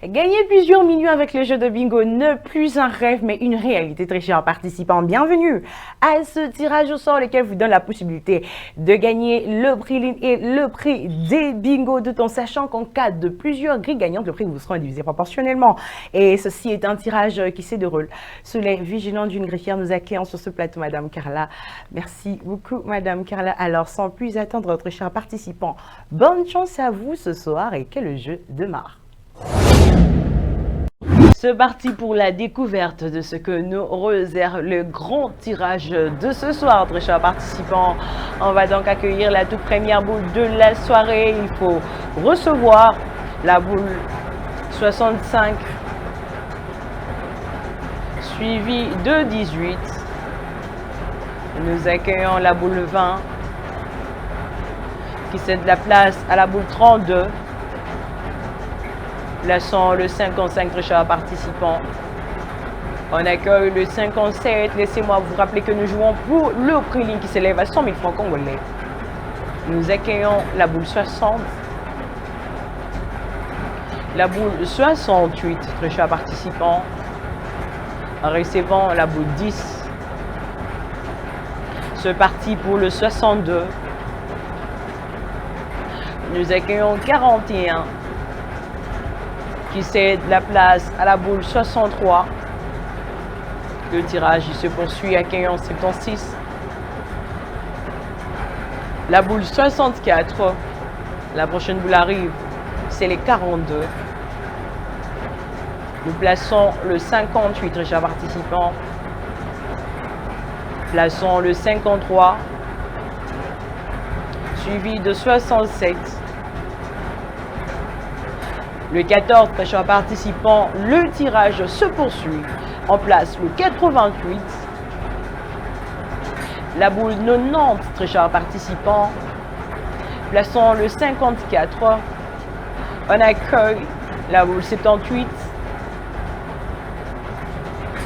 Gagner plusieurs millions avec le jeu de bingo, ne plus un rêve mais une réalité. Très chers participants, bienvenue à ce tirage au sort lequel vous donne la possibilité de gagner le prix ligne et le prix des bingos, tout en sachant qu'en cas de plusieurs grilles gagnantes, le prix vous sera divisé proportionnellement. Et ceci est un tirage qui se déroule sous les vigilants d'une greffière. Nous accueillons sur ce plateau Madame Carla. Merci beaucoup Madame Carla. Alors sans plus attendre, très chers participants, bonne chance à vous ce soir et que le jeu démarre. C'est parti pour la découverte de ce que nous réserve le grand tirage de ce soir, très chers participants. On va donc accueillir la toute première boule de la soirée. Il faut recevoir la boule 65, suivie de 18. Nous accueillons la boule 20, qui cède la place à la boule 32. Plaçons le 55, très chers participants. On accueille le 57. Laissez-moi vous rappeler que nous jouons pour le prix ligne qui s'élève à 100 000 francs congolais. Nous accueillons la boule 60. La boule 68, très chers participants. Recevons la boule 10. C'est parti pour le 62. Nous accueillons 41. Qui cède la place à la boule 63. Le tirage se poursuit, accueillant 76. La boule 64. La prochaine boule arrive, c'est les 42. Nous plaçons le 58, très chers participants. Plaçons le 53. Suivi de 67. Le 14, très chers participants, le tirage se poursuit. En place le 88. La boule 90, très chers participants. Plaçons le 54. On accueille la boule 78.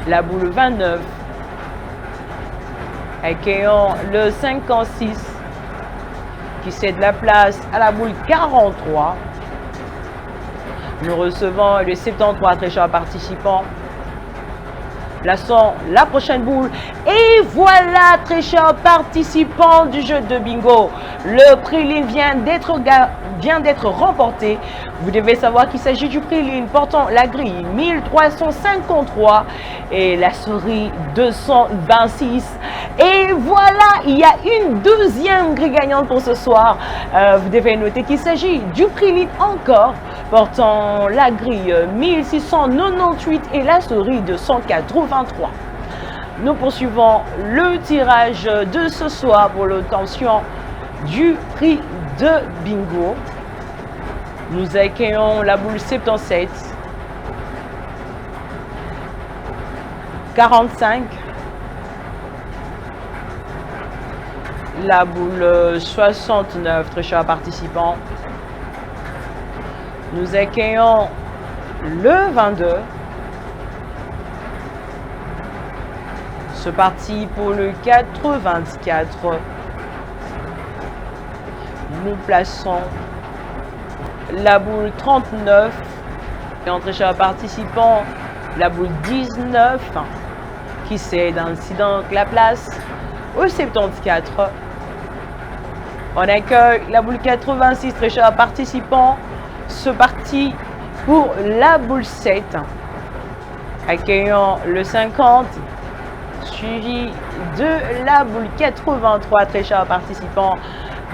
La boule 29. Accueillons le 56. Qui cède la place à la boule 43. Nous recevons le 73, très chers participants. Plaçons la prochaine boule. Et voilà, très chers participants du jeu de bingo. Le prix ligne vient d'être remporté. Vous devez savoir qu'il s'agit du prix ligne portant la grille 1353 et la souris 226. Et voilà, il y a une deuxième grille gagnante pour ce soir. Vous devez noter qu'il s'agit du prix ligne encore portant la grille 1698 et la souris 283. Nous poursuivons le tirage de ce soir pour l'obtention du prix de bingo. Nous accueillons la boule 77, 45, la boule 69, très chers participants. Nous accueillons le 22. C'est parti pour le 84. Nous plaçons la boule 39. Et entre chers participants, la boule 19 qui cède ainsi donc la place au 74. On accueille la boule 86, très chers participants. C'est parti pour la boule 7. Accueillons le 50, suivi de la boule 83, très chers participants.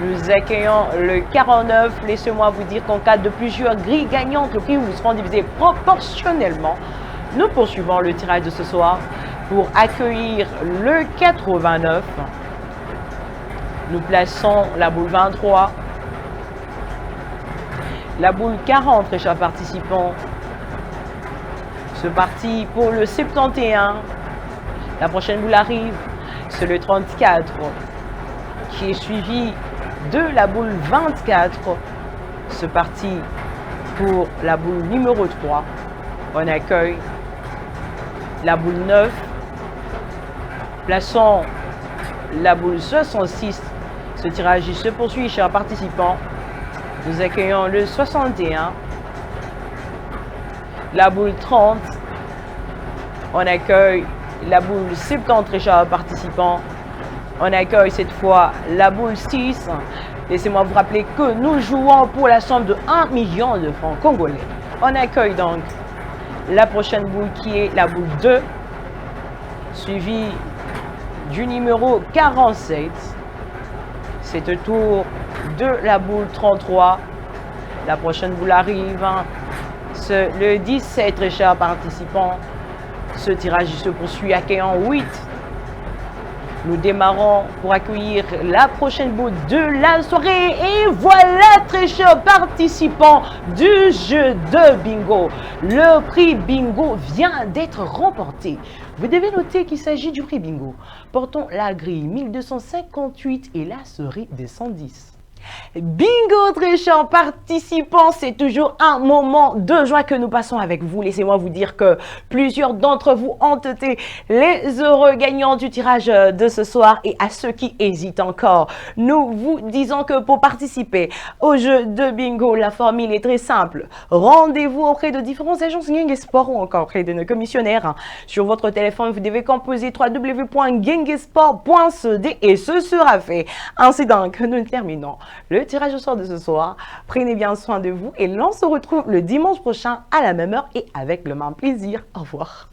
Nous accueillons le 49. Laissez-moi vous dire qu'en cas de plusieurs grilles gagnantes, le prix vous sera divisé proportionnellement. Nous poursuivons le tirage de ce soir pour accueillir le 89. Nous plaçons la boule 23. La boule 40, très chers participants. C'est parti pour le 71. La prochaine boule arrive, c'est le 34, qui est suivi de la boule 24. C'est parti pour la boule numéro 3. On accueille la boule 9. Plaçons la boule 66. Ce tirage se poursuit, chers participants. Nous accueillons le 61. la boule 30. On accueille la boule 70 très chers participants. On accueille cette fois la boule 6. Laissez-moi vous rappeler que nous jouons pour la somme de 1 million de francs congolais. On accueille donc la prochaine boule qui est la boule 2, suivie du numéro 47. C'est au tour de la boule 33. La prochaine boule arrive. Le 17, très chers participants. Ce tirage se poursuit accueillant 8. Nous démarrons pour accueillir la prochaine boule de la soirée. Et voilà, très chers participants du jeu de bingo. Le prix bingo vient d'être remporté. Vous devez noter qu'il s'agit du prix bingo. Portons la grille 1258 et la souris de 110. Bingo, très chers participants, c'est toujours un moment de joie que nous passons avec vous. Laissez-moi vous dire que plusieurs d'entre vous ont été les heureux gagnants du tirage de ce soir. Et à ceux qui hésitent encore, nous vous disons que pour participer au jeu de bingo, la formule est très simple. Rendez-vous auprès de différentes agences Genguesport ou encore auprès de nos commissionnaires. Sur votre téléphone, vous devez composer www.genguesport.cd et ce sera fait. Ainsi donc, nous terminons le tirage au sort de ce soir. Prenez bien soin de vous et l'on se retrouve le dimanche prochain à la même heure et avec le même plaisir. Au revoir.